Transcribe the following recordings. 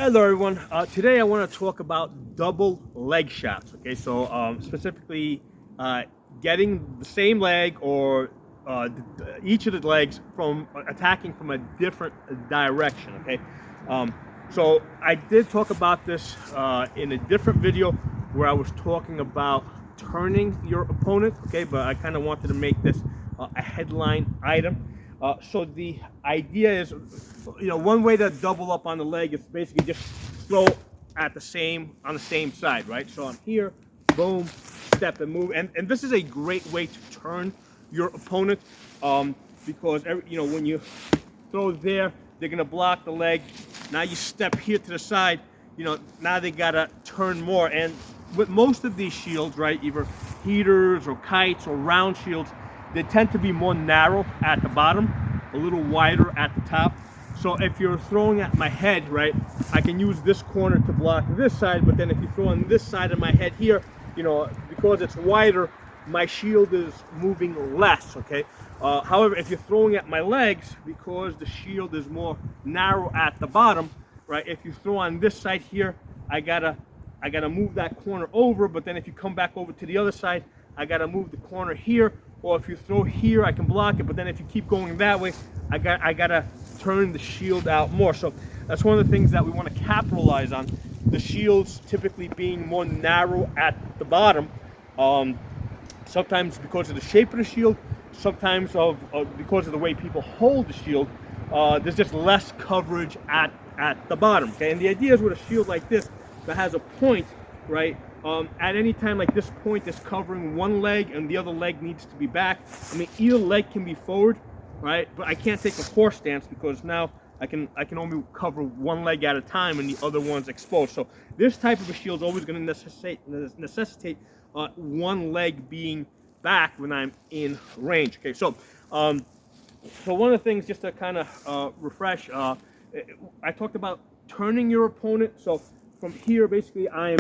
Hello everyone. Today I want to talk about double leg shots. Okay, so specifically getting the same leg or each of the legs from attacking from a different direction. Okay, um, so I did talk about this in a different video where I was talking about turning your opponent. Okay, but I kind of wanted to make this a headline item. So the idea is, one way to double up on the leg is basically just throw at on the same side, right? So I'm here, boom, step and move, and this is a great way to turn your opponent, because when you throw there, they're gonna block the leg. Now you step here to the side, now they gotta turn more. And with most of these shields, right, either heaters or kites or round shields, they tend to be more narrow at the bottom, a little wider at the top. So if you're throwing at my head, right, I can use this corner to block this side, but then if you throw on this side of my head here, because it's wider, my shield is moving less, okay? However, if you're throwing at my legs, because the shield is more narrow at the bottom, right, if you throw on this side here, I gotta move that corner over, but then if you come back over to the other side, I gotta move the corner here, or if you throw here, I can block it, but then if you keep going that way, I gotta turn the shield out more. So that's one of the things that we want to capitalize on. The shields typically being more narrow at the bottom, sometimes because of the shape of the shield, sometimes because of the way people hold the shield. There's just less coverage at the bottom. Okay, and the idea is with a shield like this that has a point, right? At any time, like this point is covering one leg and the other leg needs to be back. I mean, either leg can be forward, right? But I can't take a horse stance because now I can only cover one leg at a time and the other one's exposed. So this type of a shield is always going to necessitate one leg being back when I'm in range. Okay, so one of the things, just to kind of refresh, I talked about turning your opponent. So from here, basically, I am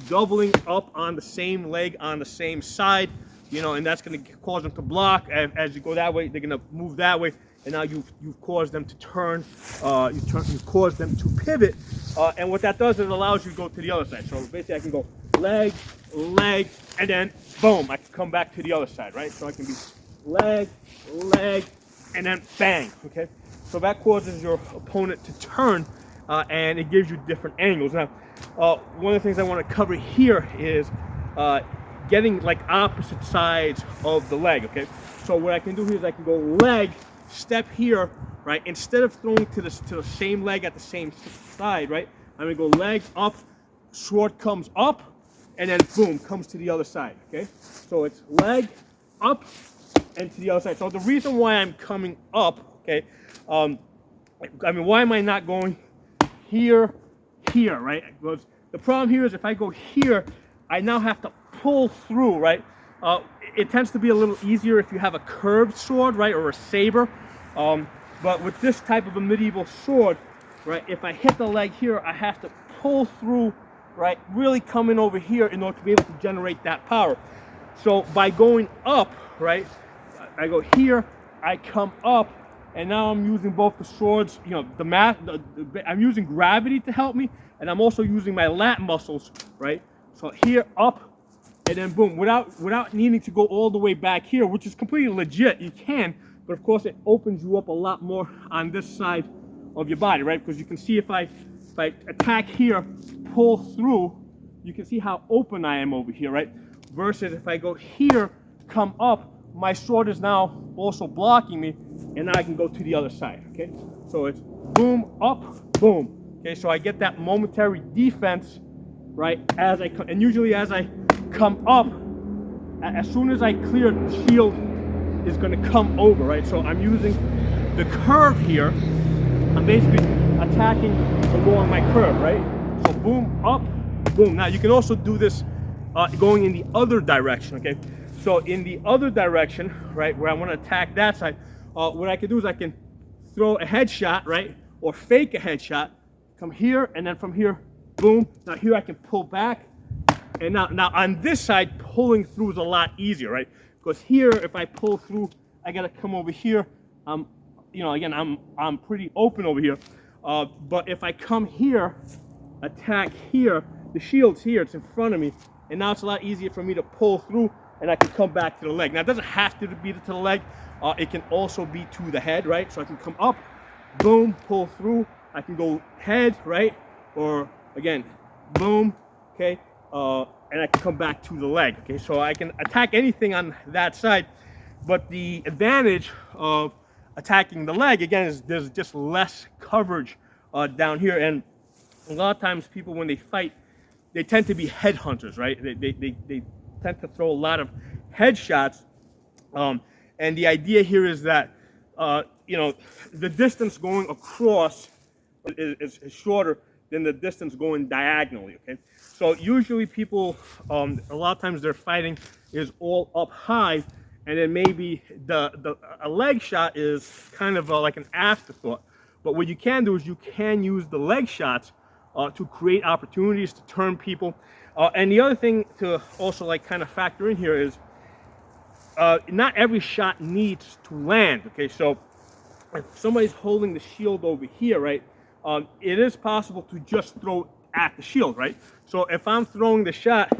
doubling up on the same leg on the same side, and that's going to cause them to block. As you go that way, they're going to move that way, and now you've caused them to turn. You've caused them to pivot, and what that does is it allows you to go to the other side. So basically, I can go leg, leg, and then boom, I can come back to the other side, right? So I can be leg, leg, and then bang. Okay, so that causes your opponent to turn. And it gives you different angles. Now, one of the things I want to cover here is getting like opposite sides of the leg, okay? So what I can do here is I can go leg, step here, right? Instead of throwing to the same leg at the same side, right? I'm gonna go leg up, sword comes up, and then boom, comes to the other side, okay? So it's leg, up, and to the other side. So the reason why I'm coming up, okay, why am I not going here, right? Because the problem here is if I go here, I now have to pull through, right? It tends to be a little easier if you have a curved sword, right, or a saber. But with this type of a medieval sword, right, if I hit the leg here, I have to pull through, right, really come in over here in order to be able to generate that power. So by going up, right, I go here, I come up, and now I'm using both the swords, I'm using gravity to help me, and I'm also using my lat muscles, right? So here, up, and then boom, without needing to go all the way back here, which is completely legit, you can, but of course it opens you up a lot more on this side of your body, right? Because you can see if I attack here, pull through, you can see how open I am over here, right? Versus if I go here, come up, my sword is now also blocking me, and now I can go to the other side, okay? So it's boom, up, boom. Okay, so I get that momentary defense, right, as I come, and usually as I come up, as soon as I clear, the shield is gonna come over, right? So I'm using the curve here. I'm basically attacking along my curve, right? So boom, up, boom. Now you can also do this going in the other direction, okay? So in the other direction, right, where I want to attack that side, what I can do is I can throw a headshot, right, or fake a headshot, come here, and then from here, boom. Now here I can pull back, and now on this side, pulling through is a lot easier, right? Because here, if I pull through, I gotta come over here. Again, I'm pretty open over here. But if I come here, attack here, the shield's here, it's in front of me, and now it's a lot easier for me to pull through, and I can come back to the leg. Now, it doesn't have to be to the leg. It can also be to the head, right? So I can come up, boom, pull through. I can go head, right? Or, again, boom, okay? And I can come back to the leg, okay? So I can attack anything on that side, but the advantage of attacking the leg, again, is there's just less coverage down here. And a lot of times people, when they fight, they tend to be head hunters, right? They tend to throw a lot of headshots. And the idea here is that, you know, the distance going across is shorter than the distance going diagonally, okay? So usually people, a lot of times their fighting is all up high, and then maybe a leg shot is kind of like an afterthought. But what you can do is you can use the leg shots to create opportunities to turn people. And the other thing to also like kind of factor in here is not every shot needs to land, okay? So if somebody's holding the shield over here, right, it is possible to just throw at the shield, right? So if I'm throwing the shot,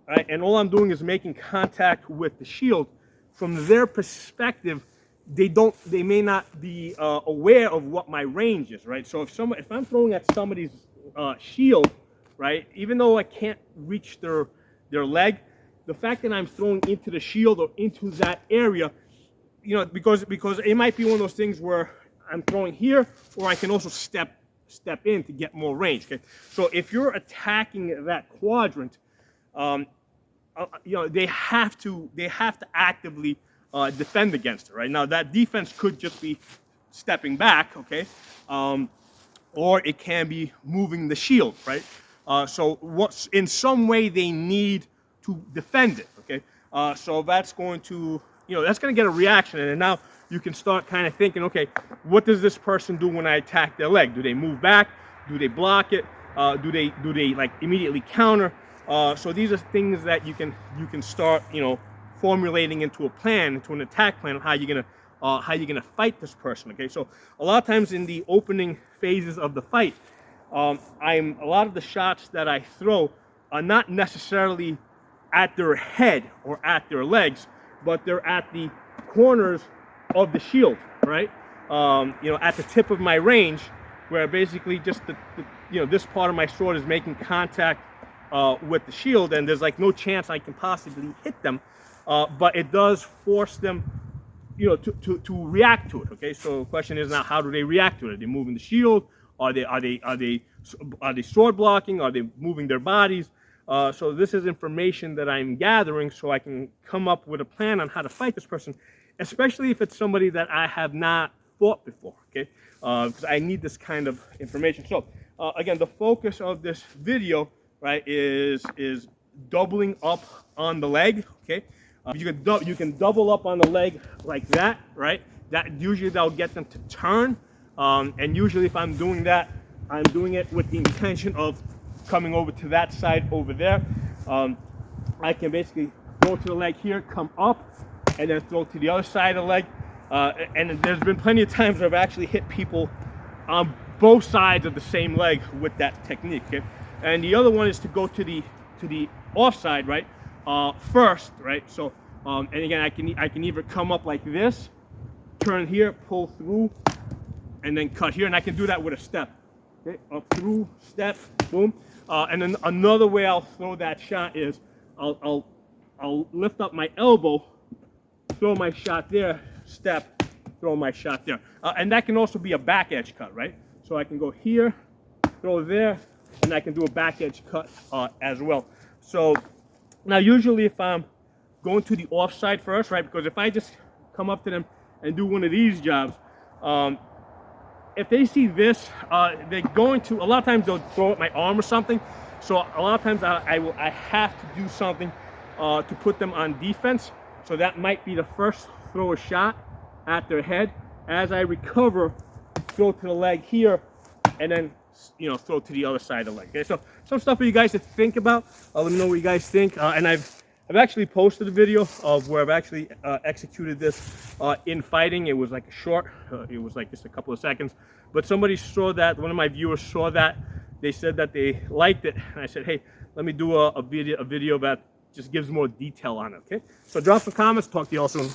right, and all I'm doing is making contact with the shield, from their perspective, they may not be aware of what my range is, right? So if I'm throwing at somebody's shield, right, even though I can't reach their leg, the fact that I'm throwing into the shield or into that area, you know, because it might be one of those things where I'm throwing here, or I can also step in to get more range. Okay, so if you're attacking that quadrant, you know, they have to actively defend against it. Right now, that defense could just be stepping back, okay, or it can be moving the shield, right? So what's in some way they need to defend it, okay? So that's going to, you know, that's going to get a reaction, and now you can start kind of thinking, okay, what does this person do when I attack their leg? Do they move back? Do they block it? Do they like immediately counter? So these are things that you can start, you know, formulating into a plan, into an attack plan of how you're gonna fight this person. Okay, so a lot of times in the opening phases of the fight, a lot of the shots that I throw are not necessarily at their head or at their legs, but they're at the corners of the shield, right? You know, at the tip of my range, where basically just you know, this part of my sword is making contact with the shield, and there's like no chance I can possibly hit them, but it does force them, you know, to react to it. Okay, so the question is now, how do they react to it? Are they moving the shield? Are they sword blocking? Are they moving their bodies? So this is information that I'm gathering so I can come up with a plan on how to fight this person, especially if it's somebody that I have not fought before, okay? Because I need this kind of information. So again, the focus of this video, right, is doubling up on the leg, okay? You can double up on the leg like that, right? That'll get them to turn, and usually if I'm doing that, I'm doing it with the intention of coming over to that side over there. I can basically go to the leg here, come up, and then throw to the other side of the leg. And there's been plenty of times where I've actually hit people on both sides of the same leg with that technique. Okay? And the other one is to go to the offside, right? First, right? So, and again, I can either come up like this, turn here, pull through, and then cut here, and I can do that with a step. Okay, up through, step, boom. And then another way I'll throw that shot is I'll lift up my elbow, throw my shot there, step, throw my shot there. And that can also be a back edge cut, right? So I can go here, throw there, and I can do a back edge cut as well. So now usually if I'm going to the offside first, right? Because if I just come up to them and do one of these jobs, if they see this, they're going to, a lot of times they'll throw at my arm or something. So a lot of times I have to do something to put them on defense. So that might be the first throw a shot at their head. As I recover, throw to the leg here, and then, you know, throw to the other side of the leg. Okay, so some stuff for you guys to think about. Let me know what you guys think. And I've actually posted a video of where I've actually executed this in fighting. It was like a short, it was like just a couple of seconds. But somebody saw that, one of my viewers saw that They said that they liked it, and I said, hey, let me do a video that just gives more detail on it. Okay, so drop some comments. Talk to you all soon.